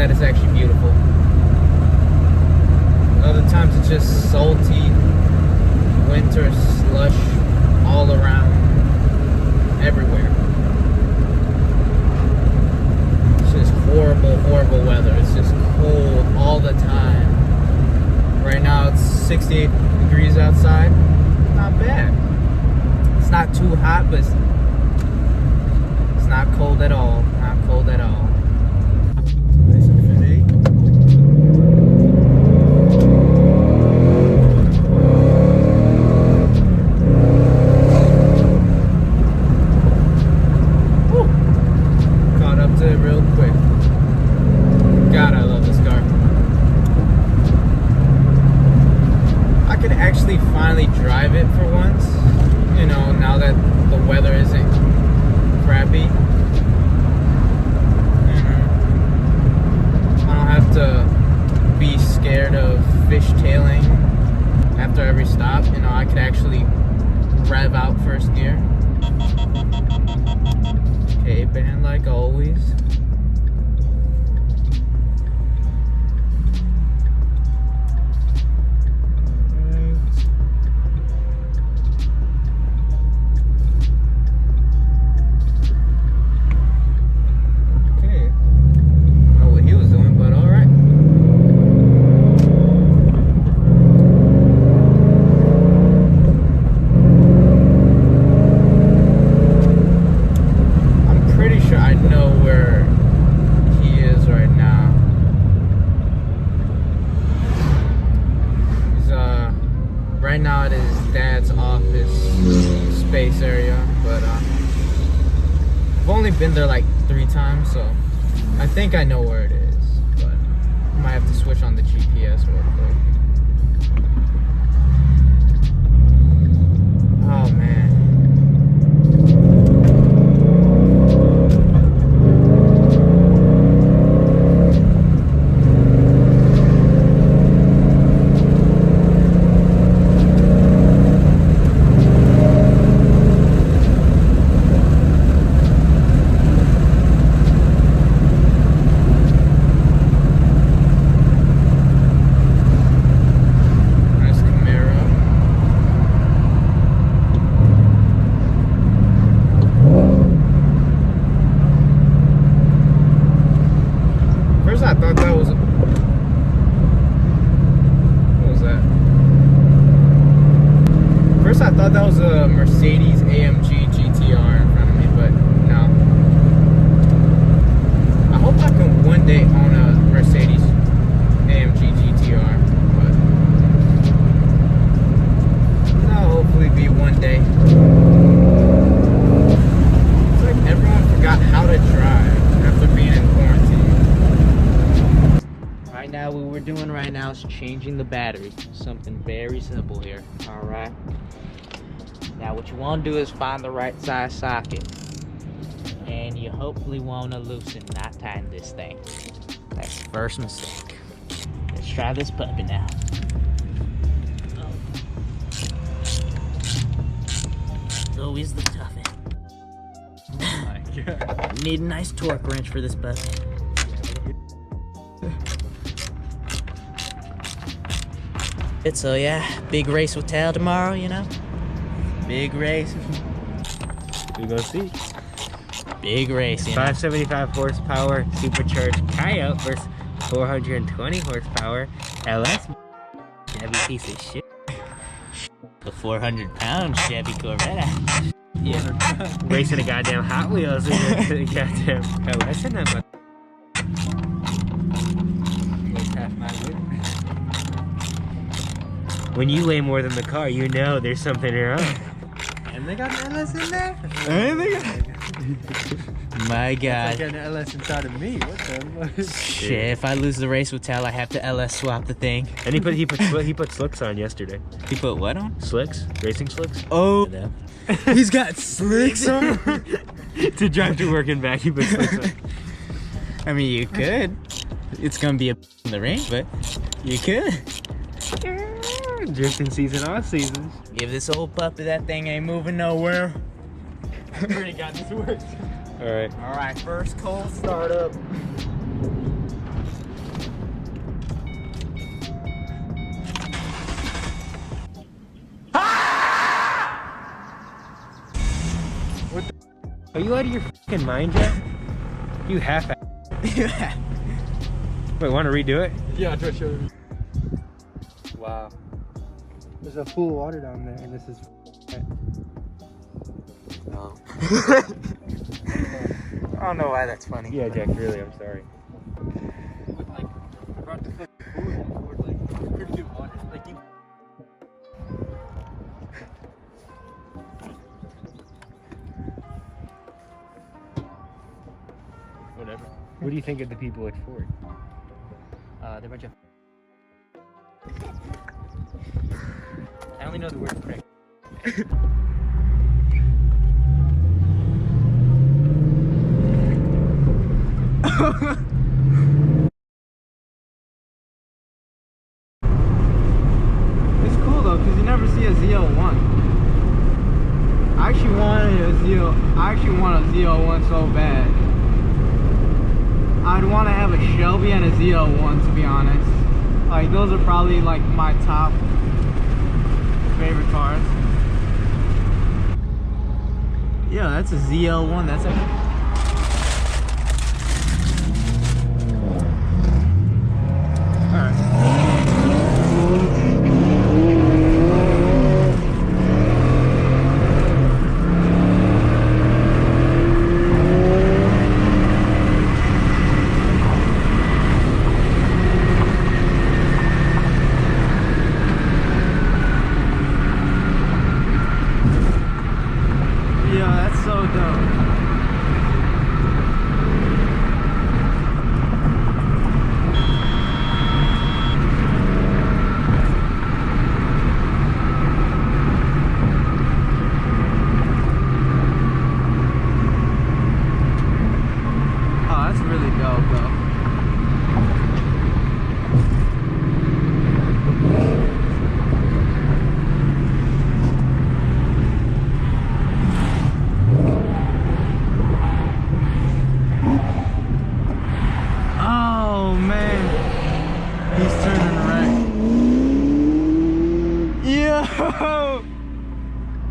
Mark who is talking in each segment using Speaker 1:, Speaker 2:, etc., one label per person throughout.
Speaker 1: that it's actually beautiful. Other times it's just salty winter slush all around, everywhere. It's just horrible, horrible weather. It's just cold all the time. Right now it's 68 degrees outside. Not bad. It's not too hot, but it's not cold at all. Not cold at all. Finally drive it for once, you know, now that the weather isn't crappy. I don't have to be scared of fishtailing after every stop. You know, I could actually rev out first gear. K-band like always. Right now at his dad's office space area, but I've only been there like 3 times, so I think I know where it is, but I might have to switch on the GPS real quick. Oh man. I thought that was a Mercedes AMG GTR in front of me, but no. I hope I can one day own a Mercedes AMG GTR, but that'll hopefully be one day. It's like everyone forgot how to drive after being in quarantine. Right now, what we're doing right now is changing the battery. Something very simple here, alright? Now what you want to do is find the right size socket, and you hopefully want to loosen, not tighten this thing. That's the first mistake. Let's try this puppy now. Always the toughest. Oh my god. Need a nice torque wrench for this puppy. So yeah, big race with Tal tomorrow, you know? Big race.
Speaker 2: We go see.
Speaker 1: Big race, you know?
Speaker 2: 575 horsepower supercharged Coyote versus 420 horsepower LS Chevy piece of shit.
Speaker 1: The 400-pound Chevy Corvette.
Speaker 2: Yeah. Racing a goddamn Hot Wheels against the goddamn LS in that one. When you weigh more than the car, you know there's something wrong.
Speaker 3: And they got an LS in there?
Speaker 1: My god.
Speaker 3: That's like an LS inside of me. What the fuck?
Speaker 1: Shit, if I lose the race with Tal, I have to LS swap the thing.
Speaker 2: And he put slicks on yesterday.
Speaker 1: He put what on?
Speaker 2: Slicks? Racing slicks?
Speaker 1: Oh, he's got slicks on?
Speaker 2: To drive to work and back, he put slicks on.
Speaker 1: I mean, you could. It's gonna be in the rain, but you could.
Speaker 2: Drifting season, all seasons.
Speaker 1: Give this old puppy, that thing ain't moving nowhere.
Speaker 3: Already got this worked.
Speaker 2: Alright.
Speaker 1: Alright, first cold start up.
Speaker 2: Are you out of your fucking mind yet? You half.
Speaker 3: Yeah.
Speaker 2: Wait, want to redo it?
Speaker 3: Yeah, I'll try to show you.
Speaker 2: Wow.
Speaker 3: There's a pool of water down there, and this is.
Speaker 1: No. I don't know why that's funny.
Speaker 2: Yeah, Jack. Really, I'm sorry.
Speaker 3: Like, I brought the fucking pool and poured like pretty good water. Like you.
Speaker 1: Whatever.
Speaker 2: What do you think of the people at Ford?
Speaker 1: They're a bunch of. I only know the word prick.
Speaker 3: It's cool though, because you never see a Z01. I actually want a Z01 so bad. I'd want to have a Shelby and a Z01 to be honest. Like those are probably like my top favorite cars. Yeah, that's a ZL1. That's a.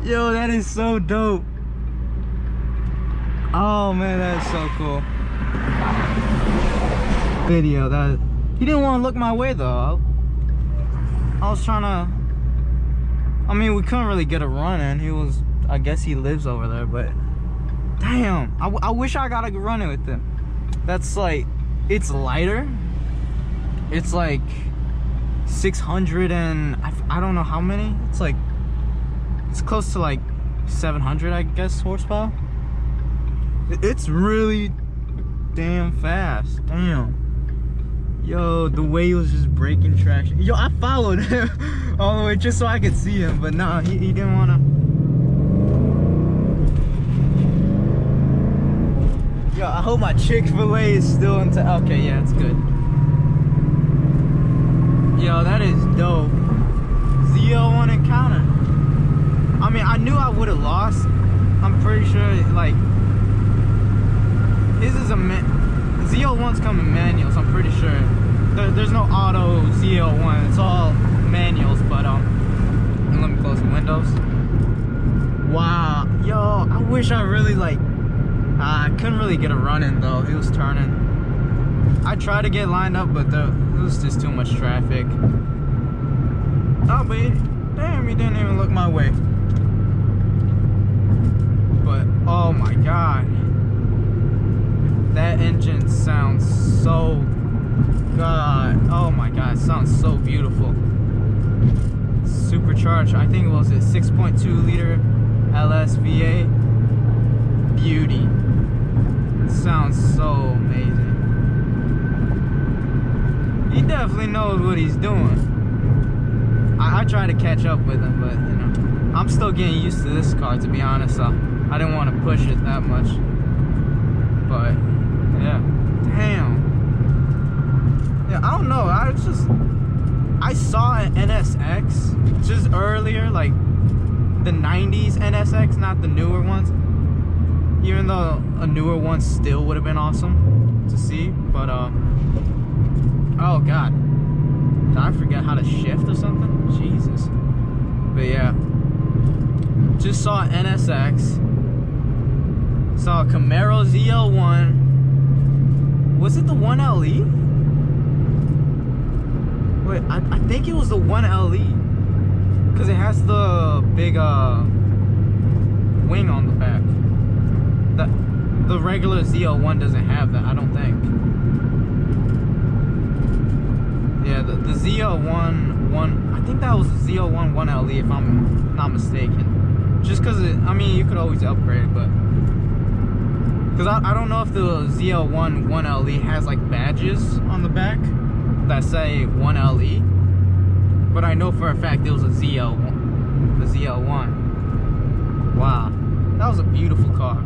Speaker 3: Yo, that is so dope. Oh man, that's so cool. Video that he didn't want to look my way though. I was trying to. I mean, we couldn't really get a run in. He was. I guess he lives over there, but damn, I wish I got a run in with him. That's like, it's lighter. It's like 600 and I don't know how many. It's like. It's close to like 700, I guess, horsepower. It's really damn fast. Damn. Yo, the way he was just breaking traction. Yo, I followed him all the way just so I could see him, but nah, he didn't want to. Yo, I hope my Chick-fil-A is still in town. Okay, yeah, it's good. Yo, that is dope. ZL1 encounter. I mean, I knew I would have lost. I'm pretty sure, like, this is a ZL1's coming manual, so I'm pretty sure. There's no auto ZL1. It's all manuals, but and let me close the windows. Wow, yo, I wish I really like. I couldn't really get a run in though. He was turning. I tried to get lined up, but it was just too much traffic. Oh, but damn, he didn't even look my way. But oh my god, that engine sounds so oh my god, it sounds so beautiful. Supercharged, I think it was a 6.2 liter LSVA. Beauty. It sounds so amazing. He definitely knows what he's doing. I try to catch up with him, but you know, I'm still getting used to this car, to be honest. So I didn't want to push it that much. But yeah, damn. Yeah, I don't know. I saw an NSX just earlier, like the 90s NSX, not the newer ones. Even though a newer one still would have been awesome to see, but oh god, did I forget how to shift or something? Jesus. But yeah, just saw NSX Saw a Camaro ZL1. Was it the 1LE? Wait, I think it was the 1LE. Because it has the big wing on the back. The regular ZL1 doesn't have that, I don't think. Yeah, the ZL1, I think that was the ZL1 1LE if I'm not mistaken. Just because, I mean, you could always upgrade, but... Because I don't know if the ZL1 1LE has like badges on the back that say 1LE. But I know for a fact it was a ZL1. The ZL1. Wow. That was a beautiful car.